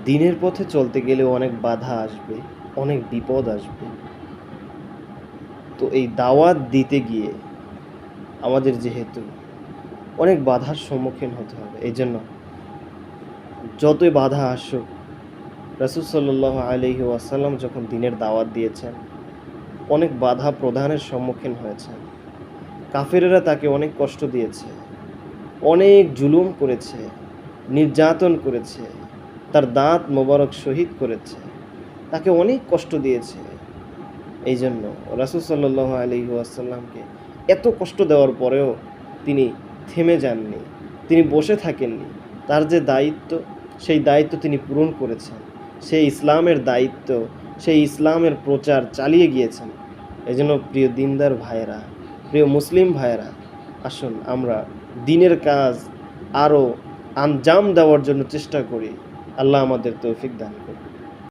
দিনের পথে চলতে গেলে অনেক বাধা আসবে, অনেক বিপদ আসবে। তো এই দাওয়াত দিতে গিয়ে আমাদের যেহেতু অনেক বাধার সম্মুখীন হতে হবে, এই জন্য যতই বাধা আসুক, রাসূল সাল্লাল্লাহু আলাইহি ওয়াসাল্লাম যখন দ্বীনের দাওয়াত দিয়েছেন, অনেক বাধা প্রদানের সম্মুখীন হয়েছেন। কাফেরেরা তাকে অনেক কষ্ট দিয়েছে, অনেক জুলুম করেছে, নির্যাতন করেছে, তার দাঁত মোবারক শহীদ করেছে, তাকে অনেক কষ্ট দিয়েছে। এই জন্য রাসূল সাল্লাল্লাহু আলাইহি ওয়াসাল্লামকে এত কষ্ট দেওয়ার পরেও তিনি থেমে যাননি, তিনি বসে থাকেননি। তার যে দায়িত্ব, সেই দায়িত্ব তিনি পূরণ করেছেন। সেই ইসলামের দায়িত্ব, সেই ইসলামের প্রচার চালিয়ে গিয়েছেন। এই জন্য প্রিয় দিনদার ভাইয়েরা, প্রিয় মুসলিম ভাইয়েরা, আসুন আমরা দ্বীনের কাজ আরও আঞ্জাম দেওয়ার জন্য চেষ্টা করি। আল্লাহ আমাদের তৌফিক দান করুন।